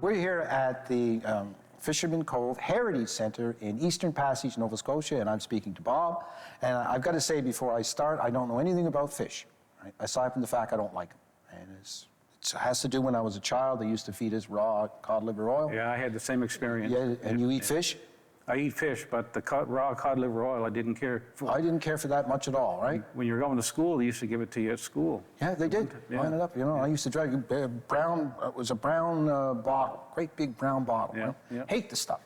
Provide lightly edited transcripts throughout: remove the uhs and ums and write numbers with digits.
We're here at the Fisherman Cove Heritage Center in Eastern Passage, Nova Scotia, and I'm speaking to Bob. And I've got to say before I start, I don't know anything about fish, right? Aside from the fact I don't like them. And it has to do when I was a child, they used to feed us raw cod liver oil. Yeah, I had the same experience. Yeah, and you eat fish? I eat fish, but the raw cod liver oil I didn't care for. I didn't care for that much at all, right? When you were going to school, they used to give it to you at school. Yeah, they did. Yeah. Line it up. You know, I used to drive a brown, it was a brown bottle, great big brown bottle. Yeah, Right? yeah. Hate the stuff.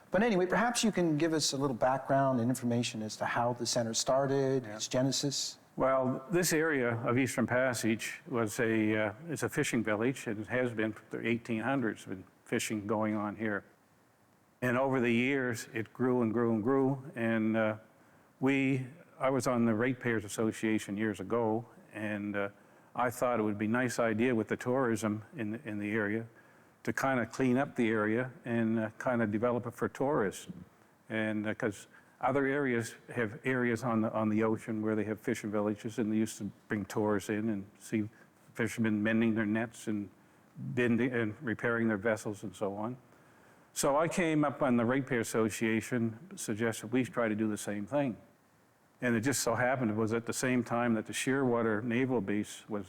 But anyway, perhaps you can give us a little background and information as to how the center started, its genesis. Well, this area of Eastern Passage was it's a fishing village, and it has been for the 1800s, been fishing going on here. And over the years, it grew and grew and grew, and I was on the Ratepayers Association years ago, and I thought it would be a nice idea with the tourism in the area to kind of clean up the area and kind of develop it for tourists. And because other areas have areas on the ocean where they have fishing villages, and they used to bring tourists in and see fishermen mending their nets and bending and repairing their vessels and so on. So I came up on the Ratepayer Association, suggested we try to do the same thing. And it just so happened it was at the same time that the Shearwater Naval Base was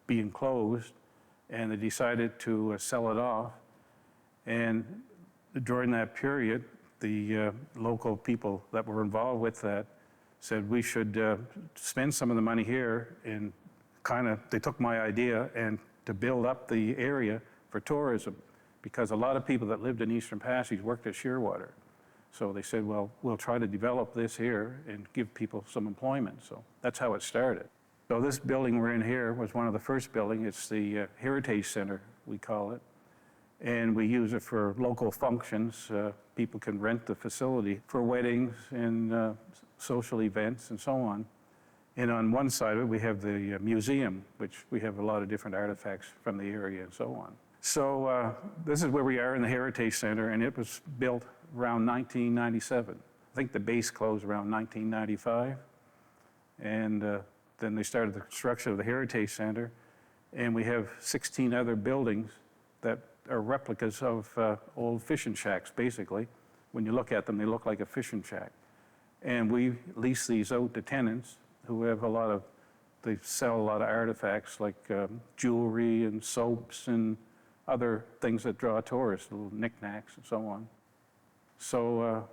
being closed, and they decided to sell it off. And during that period, the local people that were involved with that said we should spend some of the money here, and they took my idea and to build up the area for tourism, because a lot of people that lived in Eastern Passage worked at Shearwater. So they said, well, we'll try to develop this here and give people some employment. So that's how it started. So this building we're in here was one of the first buildings. It's the Heritage Center, we call it. And we use it for local functions. People can rent the facility for weddings and social events and so on. And on one side of it, we have the museum, which we have a lot of different artifacts from the area and so on. So this is where we are in the Heritage Center, and it was built around 1997. I think the base closed around 1995. And then they started the construction of the Heritage Center, and we have 16 other buildings that are replicas of old fishing shacks, basically. When you look at them, they look like a fishing shack. And we lease these out to tenants who have they sell a lot of artifacts like jewelry and soaps and other things that draw tourists, little knickknacks and so on. So,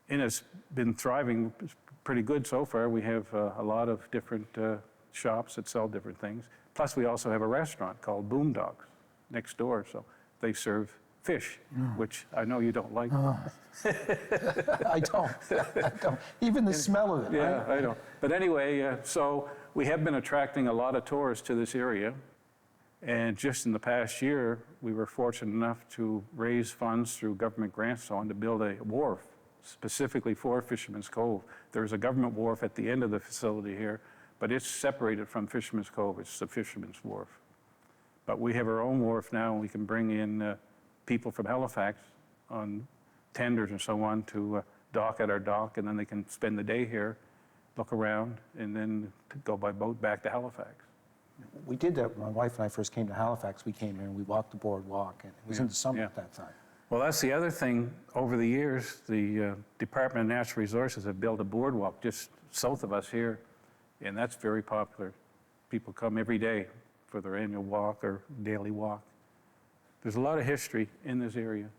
and it's been thriving pretty good so far. We have a lot of different shops that sell different things. Plus, we also have a restaurant called Boondocks next door. So they serve fish, which I know you don't like. I don't. Even the smell of it. Yeah, right? I don't. But anyway, so we have been attracting a lot of tourists to this area. And just in the past year, we were fortunate enough to raise funds through government grants and so on to build a wharf specifically for Fisherman's Cove. There's a government wharf at the end of the facility here, but it's separated from Fisherman's Cove. It's the Fisherman's Wharf. But we have our own wharf now, and we can bring in people from Halifax on tenders and so on to dock at our dock, and then they can spend the day here, look around, and then go by boat back to Halifax. We did that. My wife and I first came to Halifax. We came here and we walked the boardwalk, and it was in the summer at that time. Well, that's the other thing. Over the years, the Department of Natural Resources have built a boardwalk just south of us here, and that's very popular. People come every day for their annual walk or daily walk. There's a lot of history in this area,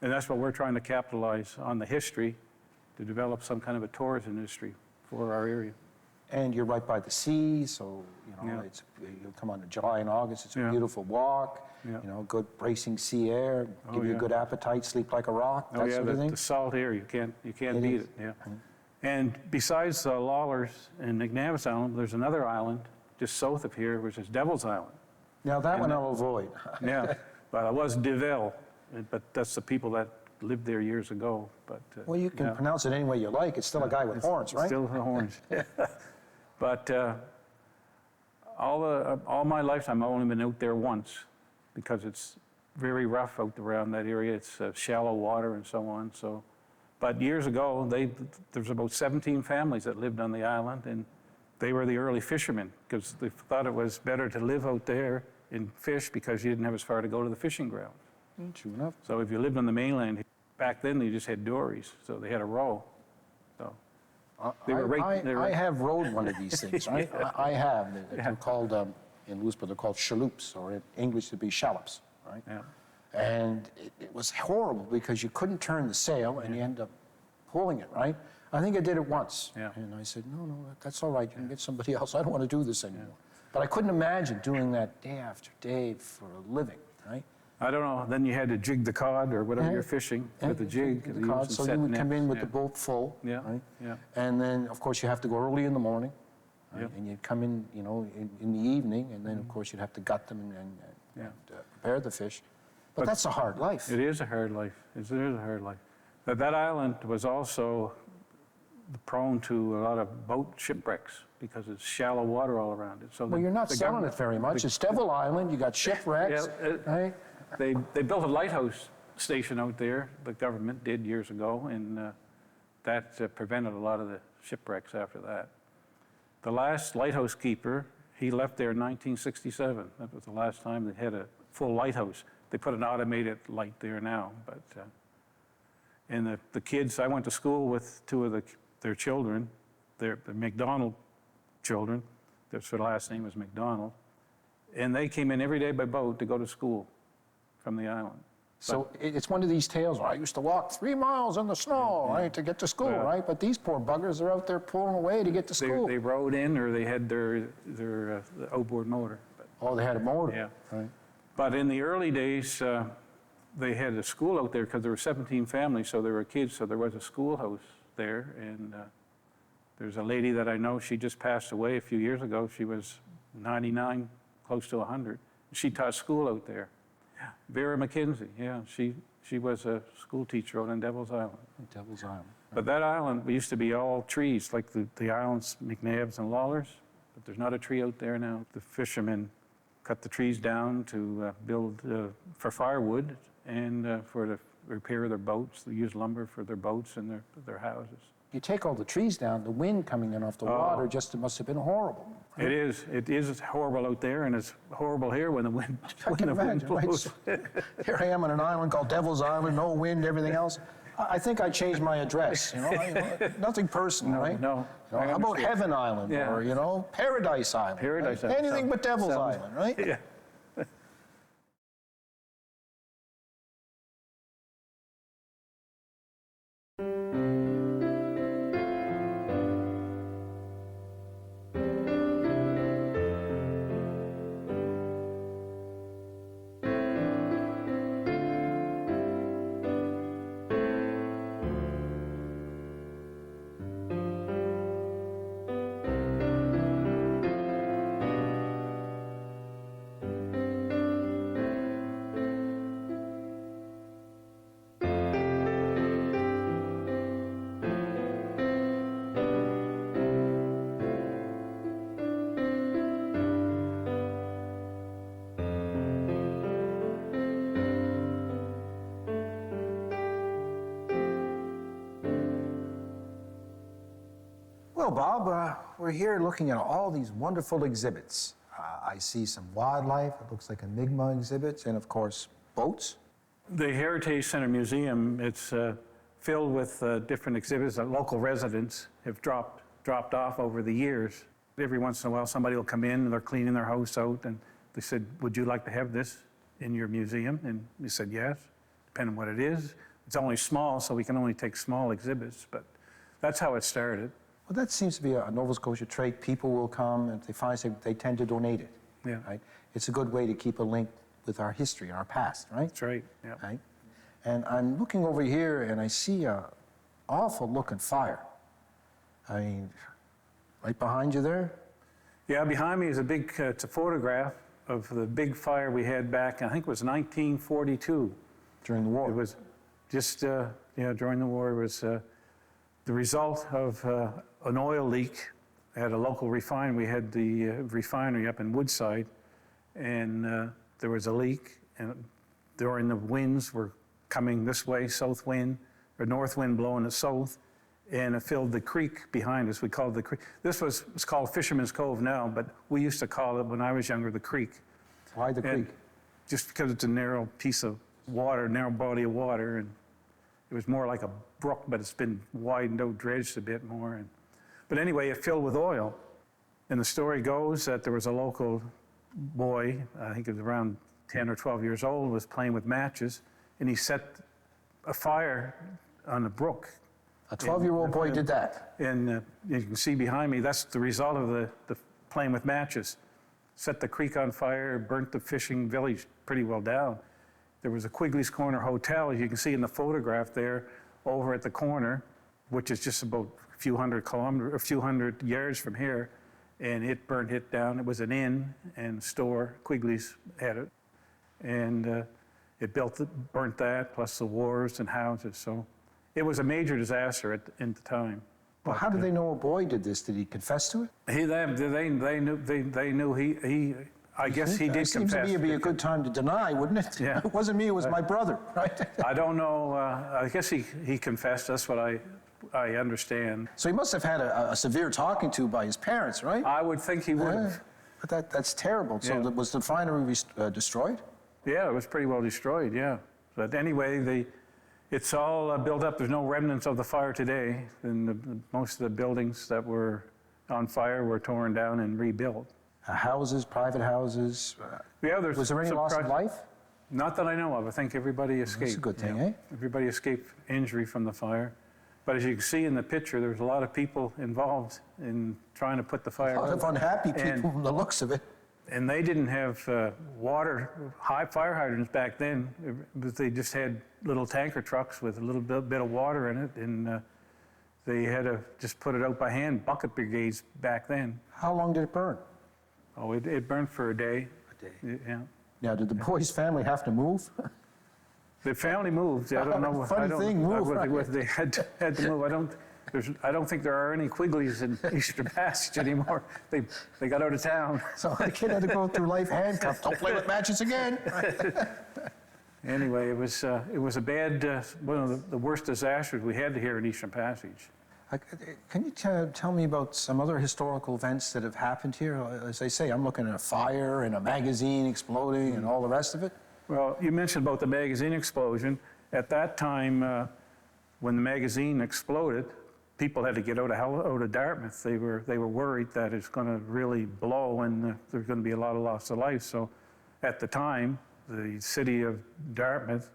and that's what we're trying to capitalize on, the history, to develop some kind of a tourism industry for our area. And you're right by the sea, so you'll come on in July and August. It's a beautiful walk. Yeah. Good bracing sea air, give you a good appetite, sleep like a rock. That sort of thing. The salt air, you can't beat it. Yeah. Mm-hmm. And besides Lawlers and McNabbs Island, there's another island just south of here, which is Devil's Island. Now that one I'll avoid. Yeah, but it was Deville, but that's the people that lived there years ago. But well, you can pronounce it any way you like. It's still a guy with horns, right? Still the horns. But all my lifetime, I've only been out there once, because it's very rough out around that area. It's shallow water and so on. So, but years ago, there was about 17 families that lived on the island, and they were the early fishermen, because they thought it was better to live out there and fish because you didn't have as far to go to the fishing ground. True enough. So if you lived on the mainland, back then they just had dories, so they had a row. So they were I have rowed one of these things, right? Yeah. I have. They're called, in Louisville, they're called shaloops, or in English it'd be shallops, right? Yeah. And it was horrible because you couldn't turn the sail and you end up pulling it, right? I think I did it once. Yeah. And I said, no, that's all right. You can get somebody else. I don't want to do this anymore. But I couldn't imagine doing that day after day for a living, right? I don't know. Then you had to jig the cod or whatever you're fishing with the jig. The cod, so you would come in with the boat full, Yeah, right? yeah. And then, of course, you have to go early in the morning, right? Yep. And you'd come in, in the evening, and then, of course, you'd have to gut them and prepare the fish. But that's a hard life. It is a hard life. It is a hard life. But that island was also prone to a lot of boat shipwrecks because it's shallow water all around it. So Well, you're not selling it very much. It's Devil Island. You got shipwrecks, right? They built a lighthouse station out there, the government did years ago, and that prevented a lot of the shipwrecks after that. The last lighthouse keeper, he left there in 1967. That was the last time they had a full lighthouse. They put an automated light there now, but and the kids, I went to school with two of their children, the McDonald children. Their last name was McDonald, and they came in every day by boat to go to school from the island. So it's one of these tales where I used to walk 3 miles in the snow, right, to get to school, right? But these poor buggers are out there pulling away to get to school. They rode in, or they had their outboard motor. Oh, they had a motor. Yeah. Right. But in the early days, they had a school out there because there were 17 families, so there were kids, so there was a schoolhouse there. And there's a lady that I know, she just passed away a few years ago. She was 99, close to 100. She taught school out there. Vera McKenzie, yeah, she was a school teacher out on Devil's Island. Devil's Island. But that island used to be all trees, like the islands, McNabbs and Lawlers, but there's not a tree out there now. The fishermen cut the trees down to build for firewood and for the repair of their boats. They use lumber for their boats and their houses. You take all the trees down, the wind coming in off the water it must have been horrible. Right? It is horrible out there, and it's horrible here when the wind, Wind blows. Right? Here I am on an island called Devil's Island, no wind, everything else. I think I changed my address, nothing personal, right? No. How about Heaven Island or, Paradise Island? Paradise right? Island. Anything but Devil's Island, right? Yeah. Well, Bob, we're here looking at all these wonderful exhibits. I see some wildlife, it looks like a Mi'kmaq exhibit, and of course, boats. The Heritage Center Museum, it's filled with different exhibits that local residents have dropped off over the years. Every once in a while, somebody will come in and they're cleaning their house out, and they said, would you like to have this in your museum? And we said, yes, depending on what it is. It's only small, so we can only take small exhibits, but that's how it started. Well, that seems to be a Nova Scotia trait. People will come, and if they find something, they tend to donate it. Yeah. Right? It's a good way to keep a link with our history, our past, right? That's right, yeah. Right? And I'm looking over here, and I see a awful-looking fire. I mean, right behind you there? Yeah, behind me is it's a photograph of the big fire we had back, I think it was 1942. During the war. It was just, during the war, it was the result of an oil leak at a local refinery. We had the refinery up in Woodside, and there was a leak, and during the winds were coming this way, south wind, or north wind blowing the south, and it filled the creek behind us. We called the creek. It's called Fisherman's Cove now, but we used to call it, when I was younger, the creek. Why the And creek? just because it's a narrow piece of water, narrow body of water, and it was more like a brook, but it's been widened out, dredged a bit more. But anyway, it filled with oil. And the story goes that there was a local boy, I think he was around 10 or 12 years old, was playing with matches, and he set a fire on the brook. A 12-year-old boy did that. And you can see behind me, that's the result of the playing with matches. Set the creek on fire, burnt the fishing village pretty well down. There was a Quigley's Corner Hotel, as you can see in the photograph there, over at the corner, which is just about a few hundred yards from here, and it burnt it down. It was an inn and store. Quigley's had it, and it burnt that, plus the wharves and houses. So it was a major disaster at the time. Well, how did they know a boy did this? Did he confess to it? They knew he. I guess he did Seems confess. to me it'd be a good time to deny, wouldn't it? Yeah. It wasn't me, it was my brother, right? I don't know. I guess he confessed. That's what I understand. So he must have had a severe talking to by his parents, right? I would think he would have. But that's terrible. So Yeah. was the refinery destroyed? Yeah, it was pretty well destroyed. Yeah, but anyway, it's all built up. There's no remnants of the fire today, and most of the buildings that were on fire were torn down and rebuilt. Houses, private houses. Yeah, Was there any loss of life? Not that I know of. I think everybody escaped. That's a good thing, yeah. eh? Everybody escaped injury from the fire. But as you can see in the picture, there was a lot of people involved in trying to put the fire A lot out. of unhappy people And- from the looks of it. And they didn't have high fire hydrants back then, but they just had little tanker trucks with a little bit of water in it, and they had to just put it out by hand, bucket brigades back then. How long did it burn? Oh, it burned for a day. A day. Yeah. Now, did the boy's family have to move? The family moved. I don't know. Funny thing, move, what they had to move. I don't think there are any Quigleys in Eastern Passage anymore. They got out of town. So the kid had to go through life handcuffed. Don't play with matches again. Anyway, it was a bad, one of the worst disasters we had here in Eastern Passage. Can you tell me about some other historical events that have happened here? As I say, I'm looking at a fire and a magazine exploding and all the rest of it. Well, you mentioned about the magazine explosion. At that time, when the magazine exploded, people had to get out of Dartmouth. They were worried that it's going to really blow and there's going to be a lot of loss of life. So at the time, the city of Dartmouth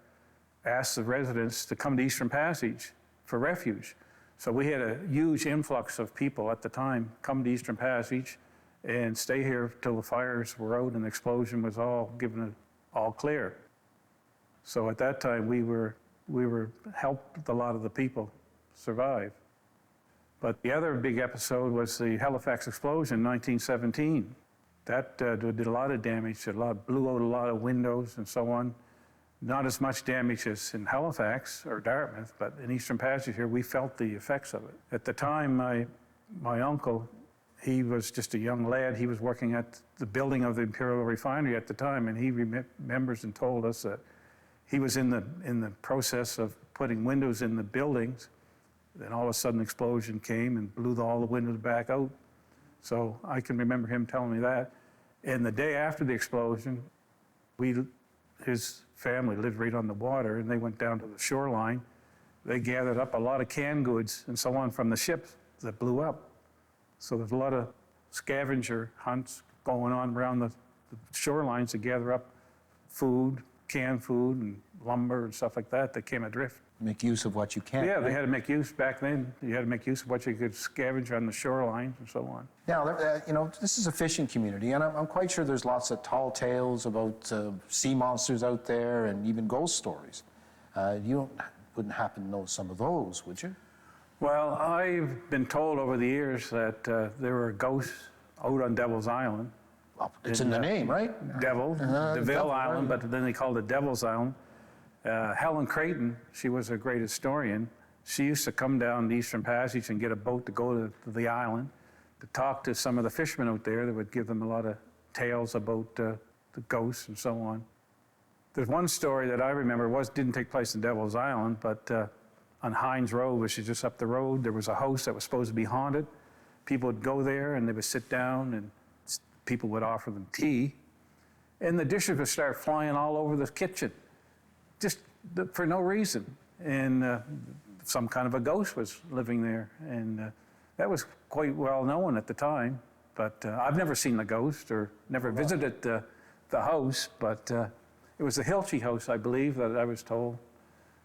asked the residents to come to Eastern Passage for refuge. So we had a huge influx of people at the time come to Eastern Passage and stay here till the fires were out and the explosion was all given all clear. So at that time, we were helped a lot of the people survive. But the other big episode was the Halifax explosion in 1917. That did a lot of damage, blew out a lot of windows and so on. Not as much damage as in Halifax or Dartmouth, but in Eastern Passage here, we felt the effects of it. At the time, my uncle, he was just a young lad. He was working at the building of the Imperial Refinery at the time, and he remembers and told us that he was in the process of putting windows in the buildings. Then all of a sudden, an explosion came and blew all the windows back out. So I can remember him telling me that. And the day after the explosion, his family lived right on the water, and they went down to the shoreline. They gathered up a lot of canned goods and so on from the ships that blew up. So there's a lot of scavenger hunts going on around the shorelines to gather up food, canned food, and lumber and stuff like that came adrift. Make use of what you can. Yeah, they had to make use back then. You had to make use of what you could scavenge on the shorelines and so on. Now, this is a fishing community, and I'm quite sure there's lots of tall tales about sea monsters out there and even ghost stories. You wouldn't happen to know some of those, would you? Well, I've been told over the years that there were ghosts out on Devil's Island. Well, it's in the name, right? Devil, Devil Island, Island. but then they called it Devil's Island. Helen Creighton, she was a great historian. She used to come down the Eastern Passage and get a boat to go to the island to talk to some of the fishermen out there that would give them a lot of tales about the ghosts and so on. There's one story that I remember didn't take place in Devil's Island, but on Hines Road, which is just up the road, there was a house that was supposed to be haunted. People would go there and they would sit down and people would offer them tea. and the dishes would start flying all over the kitchen, just for no reason. And some kind of a ghost was living there, and that was quite well known at the time. But I've never seen the ghost or never visited the house, but it was the Hilchey house, I believe, that I was told.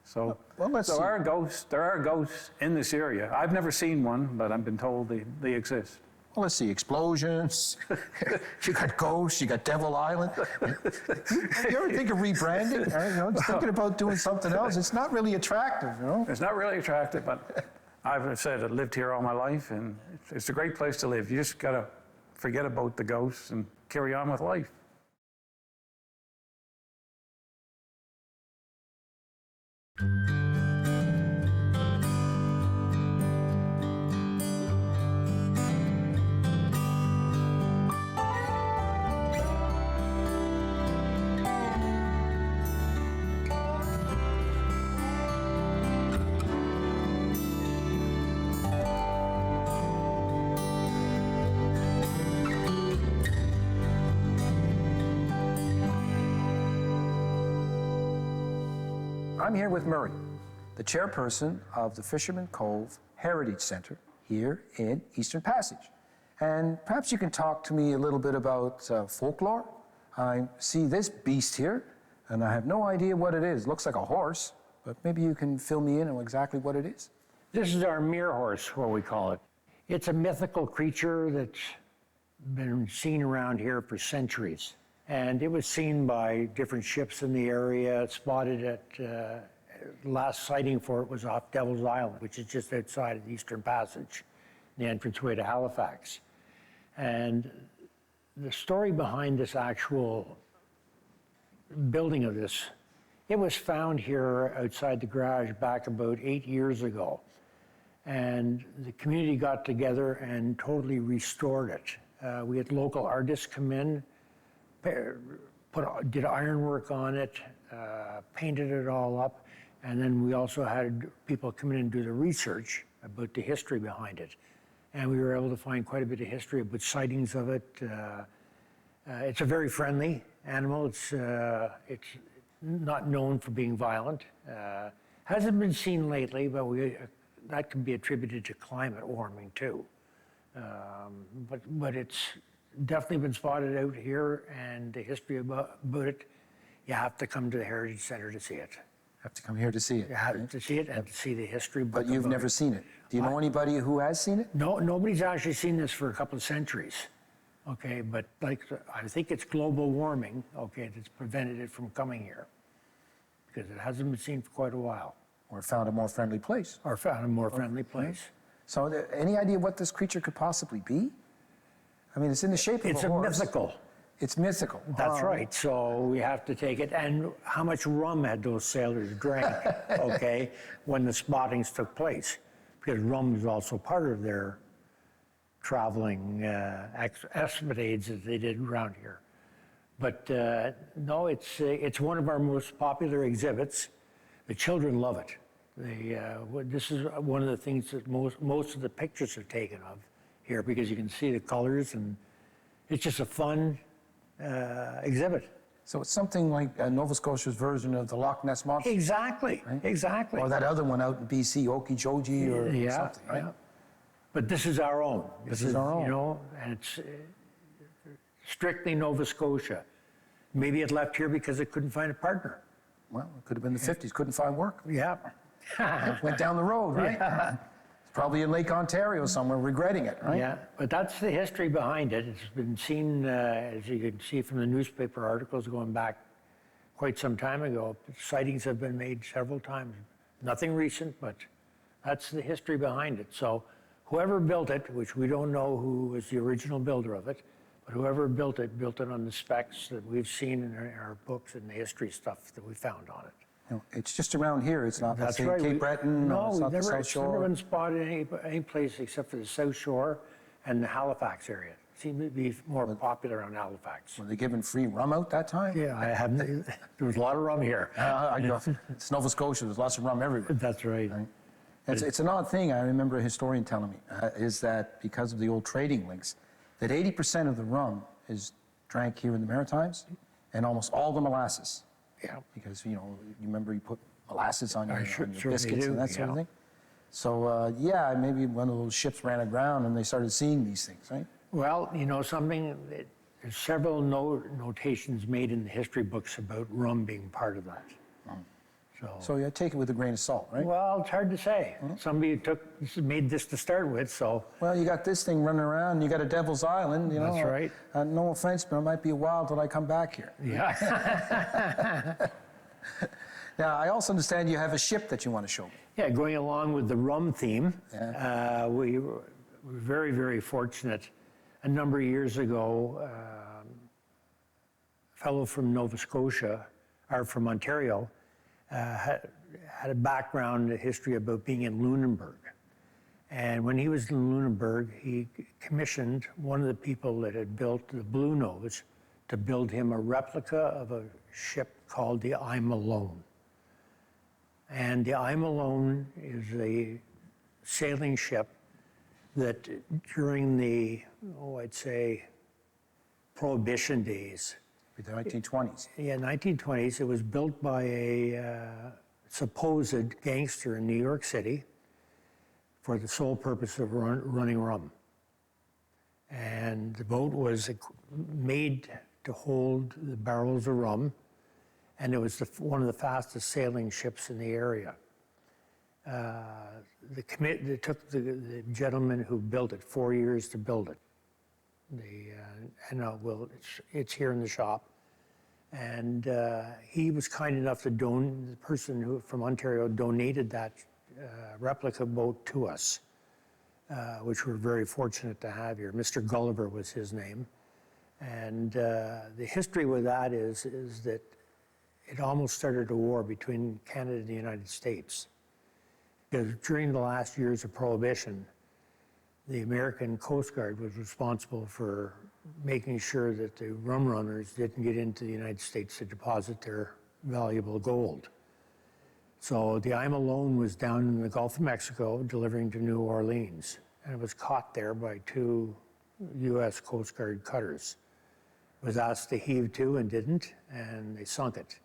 So there are ghosts in this area. I've never seen one, but I've been told they exist. Well, let's see, explosions, you got ghosts, you got Devil Island. You ever think of rebranding? You know, just thinking about doing something else. It's not really attractive, you know? It's not really attractive, but I've said I've lived here all my life, and it's a great place to live. You just got to forget about the ghosts and carry on with life. I'm here with Murray, the chairperson of the Fisherman Cove Heritage Center here in Eastern Passage. And perhaps you can talk to me a little bit about folklore. I see this beast here, and I have no idea what it is. It looks like a horse, but maybe you can fill me in on exactly what it is. This is our mere horse, what we call it. It's a mythical creature that's been seen around here for centuries. And it was seen by different ships in the area, spotted at, last sighting for it was off Devil's Island, which is just outside of the Eastern Passage, the entranceway to Halifax. And the story behind this actual building of this, it was found here outside the garage back about 8 years ago. And the community got together and totally restored it. We had local artists come in, did ironwork on it, painted it all up, and then we also had people come in and do the research about the history behind it. And we were able to find quite a bit of history about sightings of it. It's a very friendly animal. It's not known for being violent. Hasn't been seen lately, but that can be attributed to climate warming too. But it's definitely been spotted out here, and the history about it, you have to come to the Heritage Center to see it. Have to come here to see it. You have to see it and to see the history. But you've never seen it. Do you know anybody who has seen it? No, nobody's actually seen this for a couple of centuries. Okay, but like I think it's global warming, okay, that's prevented it from coming here because it hasn't been seen for quite a while. Or found a more friendly place. Or found a more friendly place. So any idea what this creature could possibly be? I mean, it's in the shape of a horse. It's mythical. It's mythical. That's right. So we have to take it. And how much rum had those sailors drank, okay, when the spottings took place? Because rum is also part of their traveling escapades that they did around here. But no, it's one of our most popular exhibits. The children love it. This is one of the things that most of the pictures are taken of here because you can see the colors, and it's just a fun exhibit. So it's something like Nova Scotia's version of the Loch Ness Monster? Exactly, right? Exactly. Or that other one out in BC, Okeechobee or something, right? Yeah. But this is our own. This is our own. You know, and it's strictly Nova Scotia. Maybe it left here because it couldn't find a partner. Well, it could have been the 50s, couldn't find work. Yeah. Went down the road, right? Yeah. It's probably in Lake Ontario somewhere, regretting it, right? Yeah, but that's the history behind it. It's been seen, as you can see from the newspaper articles going back quite some time ago. Sightings have been made several times. Nothing recent, but that's the history behind it. So whoever built it, which we don't know who was the original builder of it, but whoever built it on the specs that we've seen in our books and the history stuff that we found on it. You know, it's just around here. It's not, That's let's say, right. Cape Breton, no, or it's not the South it's never Shore. been spotted any place except for the South Shore and the Halifax area. It seemed to be more popular on Halifax. Were they giving free rum out that time? Yeah, I haven't. There was a lot of rum here. I know. It's Nova Scotia. There's lots of rum everywhere. That's right. It's an odd thing. I remember a historian telling me is that because of the old trading links, that 80% of the rum is drank here in the Maritimes, and almost all the molasses. Yeah. Because, you remember you put molasses on your, sure- on your certainly biscuits do, and that sort of yeah. thing. So, yeah, maybe one of those ships ran aground and they started seeing these things, right? Well, something, there's several notations made in the history books about rum being part of that. So you take it with a grain of salt, right? Well, it's hard to say. Somebody made this to start with, so. Well, you got this thing running around, and you got a Devil's Island, That's right. No offense, but it might be a while till I come back here. Yeah. Now, I also understand you have a ship that you want to show me. Yeah, going along with the rum theme, Yeah. we were very, very fortunate. A number of years ago, a fellow from Nova Scotia, or from Ontario, had a background, a history about being in Lunenburg. And when he was in Lunenburg, he commissioned one of the people that had built the Blue Nose to build him a replica of a ship called the I'm Alone. And the I'm Alone is a sailing ship that during the, I'd say, Prohibition days, The 1920s. yeah, 1920s, it was built by a supposed gangster in New York City for the sole purpose of running rum. And the boat was made to hold the barrels of rum, and it was one of the fastest sailing ships in the area. It took the gentleman who built it 4 years to build it. It's here in the shop. And he was kind enough to the person who from Ontario donated that replica boat to us, which we're very fortunate to have here. Mr. Gulliver was his name. And the history with that is that it almost started a war between Canada and the United States. Because during the last years of Prohibition, the American Coast Guard was responsible for making sure that the rum runners didn't get into the United States to deposit their valuable gold. So the I'm Alone was down in the Gulf of Mexico delivering to New Orleans, and it was caught there by 2 U.S. Coast Guard cutters. It was asked to heave to and didn't, and they sunk it.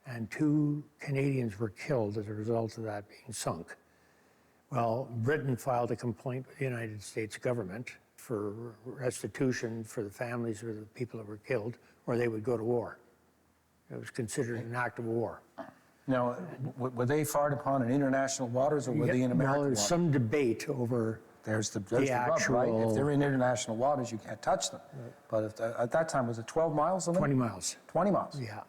And 2 Canadians were killed as a result of that being sunk. Well, Britain filed a complaint with the United States government for restitution for the families of the people that were killed, or they would go to war. It was considered an act of war. Now, were they fired upon in international waters, or were they in American Well, there's waters? some debate over There's the rub, right? actual- If they're in international waters, you can't touch them. But if at that time, was it 12 miles? 20 miles. 20 miles. Yeah.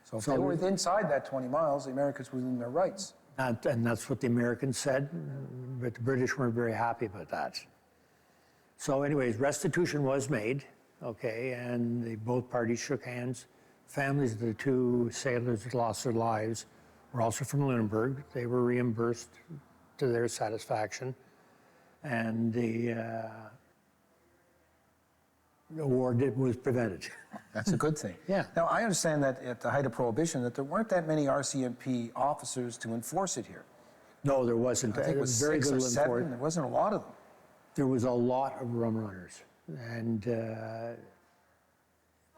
So if they were inside that 20 miles, the Americans were within their rights. And that's what the Americans said, but the British weren't very happy about that. So anyways, restitution was made, okay, and both parties shook hands. Families of the 2 sailors that lost their lives were also from Lunenburg. They were reimbursed to their satisfaction. And the war was prevented. That's a good thing. Yeah. Now, I understand that at the height of Prohibition, that there weren't that many RCMP officers to enforce it here. No, there wasn't. I think it was very 6 or little 7. enforcement. There wasn't a lot of them. There was a lot of rum runners. And as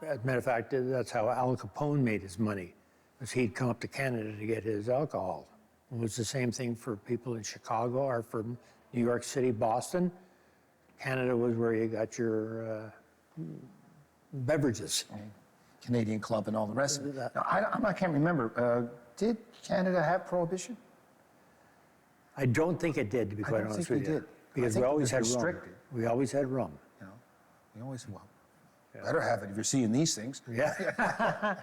a matter of fact, that's how Al Capone made his money, was he'd come up to Canada to get his alcohol. It was the same thing for people in Chicago or from New York City, Boston. Canada was where you got your beverages. Canadian Club and all the rest of it. Now, I can't remember. Did Canada have Prohibition? I don't think it did, to be I quite don't honest think with we you. did. I Because think we it always was had rum. restricted. We always had rum. You know, we always, better have it if you're seeing these things. Yeah.